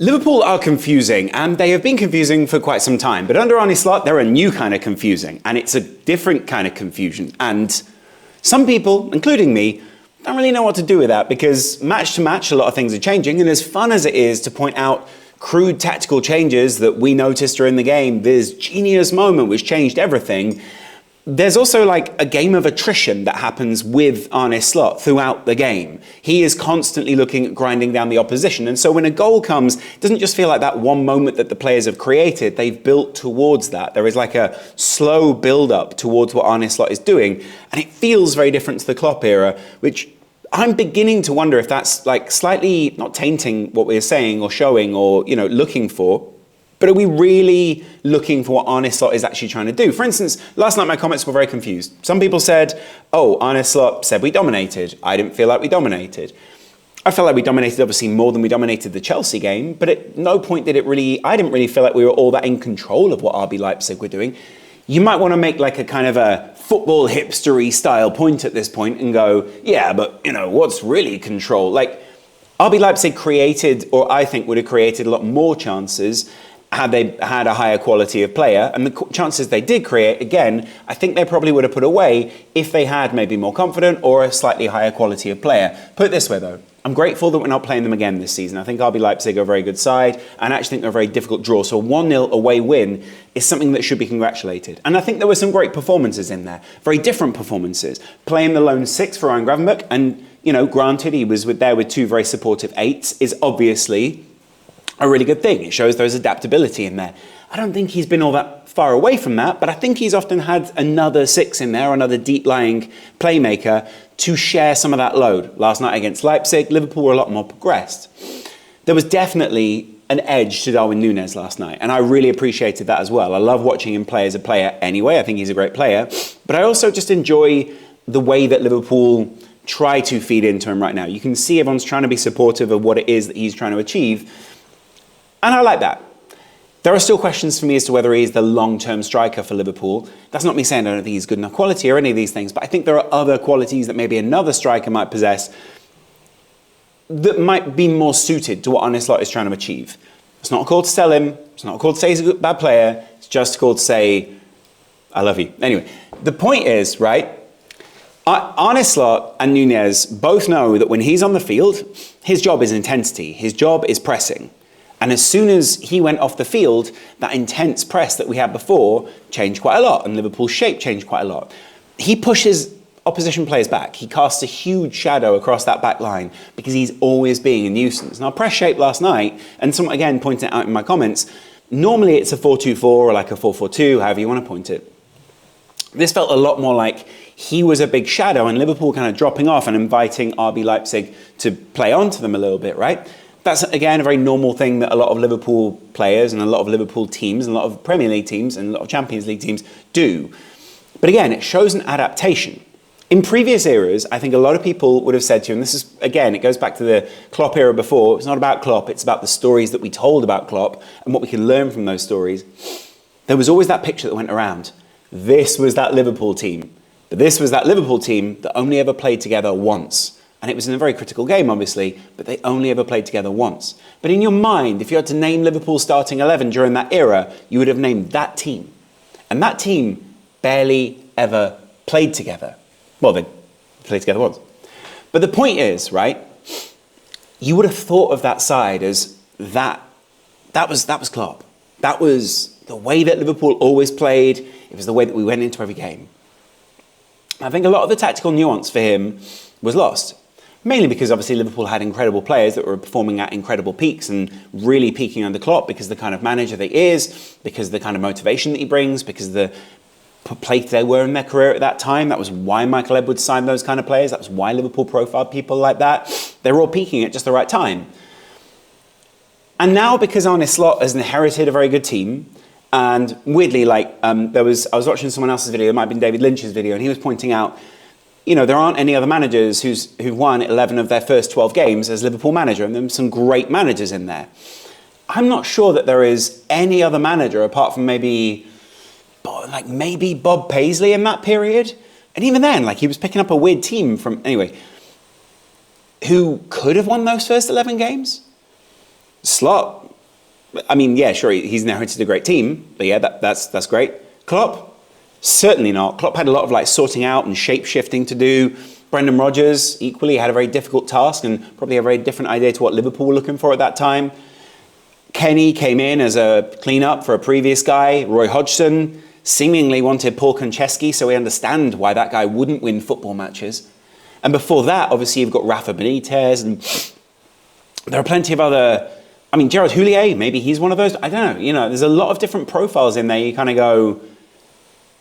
Liverpool are confusing, and they have been confusing for quite some time. But under Arne Slot, they're a new kind of confusing, and it's a different kind of confusion. And some people, including me, don't really know what to do with that, because match to match, a lot of things are changing. And as fun as it is to point out crude tactical changes that we noticed during the game, this genius moment which changed everything, there's also like a game of attrition that happens with Arne Slot throughout the game. He is constantly looking at grinding down the opposition. And so when a goal comes, it doesn't just feel like that one moment that the players have created. They've built towards that. There is like a slow build-up towards what Arne Slot is doing. And it feels very different to the Klopp era, which I'm beginning to wonder if that's like slightly not tainting what we're saying or showing or, looking for. But are we really looking for what Arne Slot is actually trying to do? For instance, last night my comments were very confused. Some people said, Arne Slot said we dominated. I didn't feel like we dominated. I felt like we dominated obviously more than we dominated the Chelsea game, but at no point I didn't really feel like we were all that in control of what RB Leipzig were doing. You might want to make like a kind of a football hipstery style point at this point and go, yeah, but what's really control? Like RB Leipzig created, or I think would have created a lot more chances had they had a higher quality of player. And the chances they did create, again, I think they probably would have put away if they had maybe more confident or a slightly higher quality of player. Put it this way though, I'm grateful that we're not playing them again this season. I think RB Leipzig are a very good side, and I actually think they're a very difficult draw. So a 1-0 away win is something that should be congratulated. And I think there were some great performances in there, very different performances. Playing the lone 6 for Ryan Gravenberch, and granted he was there with 2 very supportive 8s, is obviously a really good thing. It shows there's adaptability in there. I don't think he's been all that far away from that, but I think he's often had another 6 in there, another deep-lying playmaker to share some of that load. Last night against Leipzig, Liverpool were a lot more progressed. There was definitely an edge to Darwin Núñez last night, and I really appreciated that as well. I love watching him play as a player anyway. I think he's a great player, but I also just enjoy the way that Liverpool try to feed into him right now. You can see everyone's trying to be supportive of what it is that he's trying to achieve, and I like that. There are still questions for me as to whether he's the long-term striker for Liverpool. That's not me saying I don't think he's good enough quality or any of these things, but I think there are other qualities that maybe another striker might possess that might be more suited to what Arne Slot is trying to achieve. It's not a call to sell him. It's not a call to say he's a bad player. It's just a call to say, I love you. Anyway, the point is, right, Arne Slot and Núñez both know that when he's on the field, his job is intensity. His job is pressing. And as soon as he went off the field, that intense press that we had before changed quite a lot, and Liverpool's shape changed quite a lot. He pushes opposition players back. He casts a huge shadow across that back line because he's always being a nuisance. And our press shape last night, and someone again pointed it out in my comments, normally it's a 4-2-4 or like a 4-4-2, however you want to point it. This felt a lot more like he was a big shadow and Liverpool kind of dropping off and inviting RB Leipzig to play onto them a little bit, right? That's, again, a very normal thing that a lot of Liverpool players and a lot of Liverpool teams and a lot of Premier League teams and a lot of Champions League teams do. But again, it shows an adaptation. In previous eras, I think a lot of people would have said to you, and this is, again, it goes back to the Klopp era before, it's not about Klopp, it's about the stories that we told about Klopp and what we can learn from those stories. There was always that picture that went around. This was that Liverpool team. But this was that Liverpool team that only ever played together once. And it was in a very critical game, obviously, but they only ever played together once. But in your mind, if you had to name Liverpool's starting 11 during that era, you would have named that team. And that team barely ever played together. Well, they played together once. But the point is, right, you would have thought of that side as that was Klopp. That was the way that Liverpool always played. It was the way that we went into every game. I think a lot of the tactical nuance for him was lost. Mainly because obviously Liverpool had incredible players that were performing at incredible peaks and really peaking under Klopp because of the kind of manager that he is, because of the kind of motivation that he brings, because of the place they were in their career at that time. That was why Michael Edwards signed those kind of players. That was why Liverpool profiled people like that. They were all peaking at just the right time. And now because Arne Slot has inherited a very good team, and weirdly, I was watching someone else's video, it might have been David Lynch's video, and he was pointing out, there aren't any other managers who've won 11 of their first 12 games as Liverpool manager, and there's some great managers in there. I'm not sure that there is any other manager apart from maybe Bob Paisley in that period. And even then, he was picking up a weird team who could have won those first 11 games. Slot I mean, yeah, sure, he's inherited a great team, but yeah, that's great. Klopp, certainly not. Klopp had a lot of like sorting out and shape-shifting to do. Brendan Rodgers equally had a very difficult task and probably a very different idea to what Liverpool were looking for at that time. Kenny came in as a clean-up for a previous guy. Roy Hodgson seemingly wanted Paul Konchesky, so we understand why that guy wouldn't win football matches. And before that, obviously, you've got Rafa Benitez, and there are plenty of other... I mean, Gerard Houllier, maybe he's one of those. I don't know. You know, there's a lot of different profiles in there. You kind of go,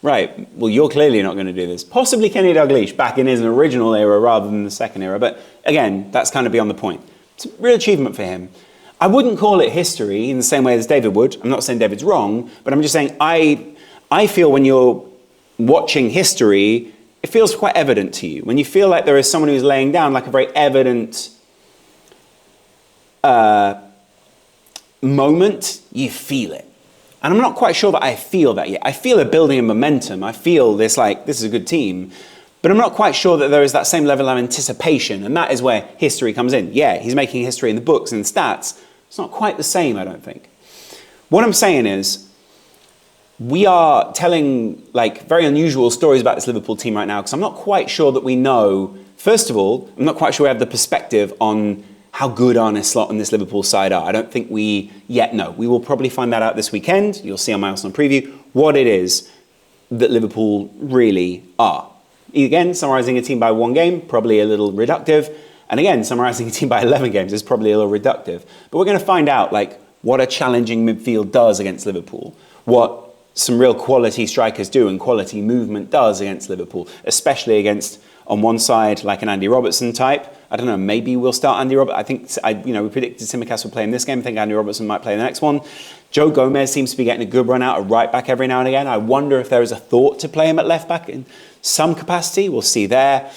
right, well, you're clearly not going to do this. Possibly Kenny Dalglish back in his original era rather than the second era. But again, that's kind of beyond the point. It's a real achievement for him. I wouldn't call it history in the same way as David would. I'm not saying David's wrong, but I'm just saying I feel when you're watching history, it feels quite evident to you. When you feel like there is someone who's laying down like a very evident moment, you feel it. And I'm not quite sure that I feel that yet. I feel a building of momentum. I feel this like, this is a good team. But I'm not quite sure that there is that same level of anticipation. And that is where history comes in. Yeah, he's making history in the books and stats. It's not quite the same, I don't think. What I'm saying is, we are telling like very unusual stories about this Liverpool team right now because I'm not quite sure that we know. First of all, I'm not quite sure we have the perspective on how good Arne Slot and this Liverpool side are. I don't think we yet know. We will probably find that out this weekend. You'll see on my Arsenal preview what it is that Liverpool really are. Again, summarising a team by one game, probably a little reductive. And again, summarising a team by 11 games is probably a little reductive. But we're going to find out like what a challenging midfield does against Liverpool, what some real quality strikers do and quality movement does against Liverpool, especially against, on one side, like an Andy Robertson type. I don't know, maybe we'll start Andy Robertson. I think, we predicted Tsimikas would play in this game. I think Andy Robertson might play in the next one. Joe Gomez seems to be getting a good run out of right back every now and again. I wonder if there is a thought to play him at left back in some capacity. We'll see there.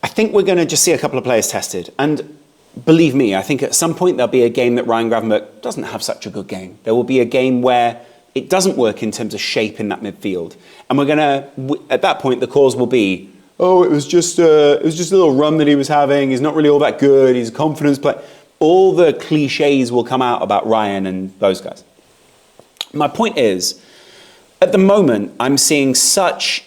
I think we're going to just see a couple of players tested. And believe me, I think at some point there'll be a game that Ryan Gravenberch doesn't have such a good game. There will be a game where it doesn't work in terms of shape in that midfield. And we're going to, at that point, the cause will be, oh, it was just a little run that he was having. He's not really all that good. He's a confidence player. All the cliches will come out about Ryan and those guys. My point is, at the moment, I'm seeing such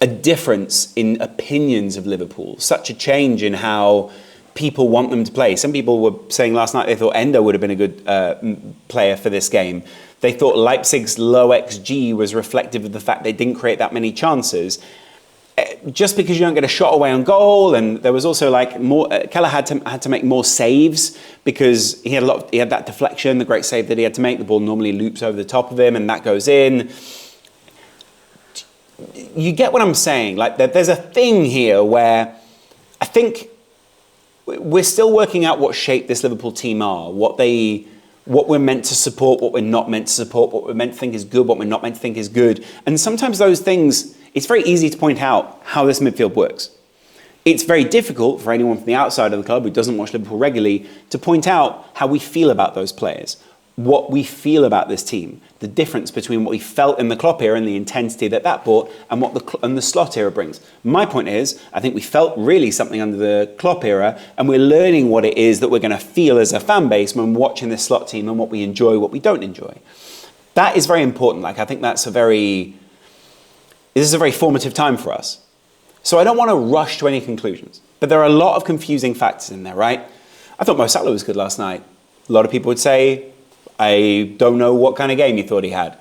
a difference in opinions of Liverpool, such a change in how people want them to play. Some people were saying last night they thought Endo would have been a good player for this game. They thought Leipzig's low XG was reflective of the fact they didn't create that many chances. Just because you don't get a shot away on goal, and there was also like more. Keller had to make more saves because he had that deflection, the great save that he had to make. The ball normally loops over the top of him, and that goes in. You get what I'm saying? Like there's a thing here where I think we're still working out what shape this Liverpool team are, what we're meant to support, what we're not meant to support, what we're meant to think is good, what we're not meant to think is good. And sometimes those things, it's very easy to point out how this midfield works. It's very difficult for anyone from the outside of the club who doesn't watch Liverpool regularly to point out how we feel about those players, what we feel about this team, the difference between what we felt in the Klopp era and the intensity that brought and what the Slot era brings. My point is, I think we felt really something under the Klopp era, and we're learning what it is that we're going to feel as a fan base when watching this Slot team and what we enjoy, what we don't enjoy. That is very important. Like, I think this is a very formative time for us. So I don't want to rush to any conclusions, but there are a lot of confusing factors in there, right? I thought Mo Salah was good last night. A lot of people would say, I don't know what kind of game you thought he had.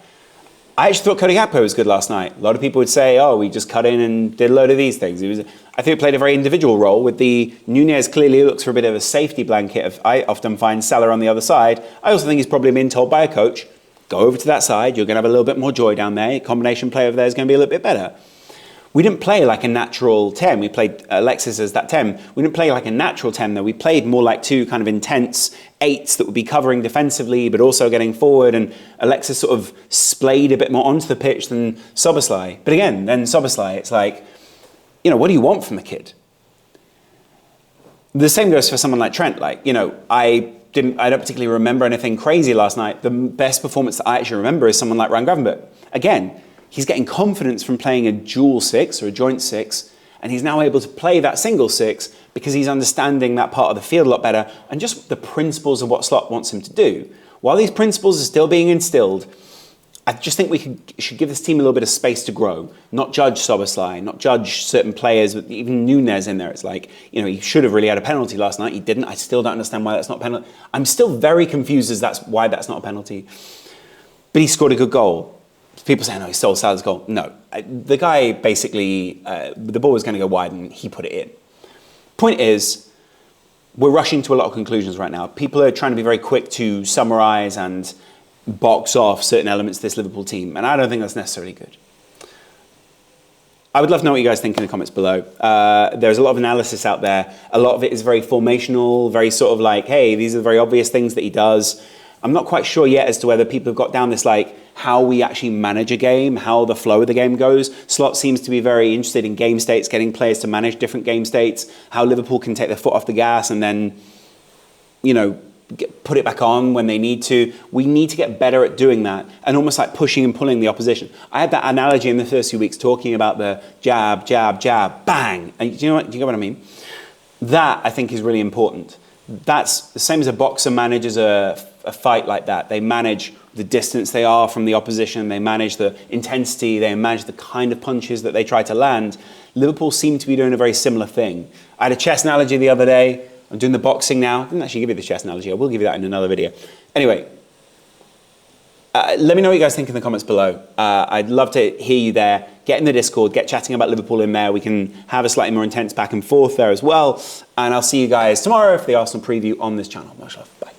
I actually thought Cody Gakpo was good last night. A lot of people would say, oh, we just cut in and did a load of these things. I think he played a very individual role with the Nunez clearly looks for a bit of a safety blanket. I often find Salah on the other side. I also think he's probably been told by a coach, go over to that side, you're going to have a little bit more joy down there. Combination play over there is going to be a little bit better. We didn't play like a natural 10. We played Alexis as that 10. We didn't play like a natural 10, though. We played more like two kind of intense 8s that would be covering defensively, but also getting forward. And Alexis sort of splayed a bit more onto the pitch than Szoboszlai. But again, then Szoboszlai, it's like, what do you want from a kid? The same goes for someone like Trent. Like, I don't particularly remember anything crazy last night. The best performance that I actually remember is someone like Ryan Gravenberch. Again, he's getting confidence from playing a dual 6 or a joint 6 And he's now able to play that single six because he's understanding that part of the field a lot better and just the principles of what Slot wants him to do. While these principles are still being instilled, I just think we should give this team a little bit of space to grow, not judge Szoboszlai, not judge certain players, even Nunes in there. It's like, you know, he should have really had a penalty last night. He didn't. I still don't understand why that's not a penalty. I'm still very confused as that's why that's not a penalty. But he scored a good goal. People say, no, he stole Salah's goal. No. The guy basically, the ball was going to go wide and he put it in. Point is, we're rushing to a lot of conclusions right now. People are trying to be very quick to summarise and box off certain elements of this Liverpool team, and I don't think that's necessarily good. I would love to know what you guys think in the comments below. There's a lot of analysis out there. A lot of it is very formational, very sort of like, hey, these are the very obvious things that he does. I'm not quite sure yet as to whether people have got down this like how we actually manage a game, how the flow of the game goes. Slot seems to be very interested in game states, getting players to manage different game states, how Liverpool can take their foot off the gas and then, you know, put it back on when they need to. We need to get better at doing that and almost like pushing and pulling the opposition. I had that analogy in the first few weeks talking about the jab, jab, jab, bang. And do you get what I mean? That I think is really important. That's the same as a boxer manages a fight like that. They manage the distance they are from the opposition, they manage the intensity, they manage the kind of punches that they try to land. Liverpool seem to be doing a very similar thing. I had a chess analogy the other day. I'm doing the boxing now. I didn't actually give you the chess analogy. I will give you that in another video. Anyway, let me know what you guys think in the comments below. I'd love to hear you there. Get in the Discord, get chatting about Liverpool in there. We can have a slightly more intense back and forth there as well. And I'll see you guys tomorrow for the Arsenal preview on this channel. Much love. Bye.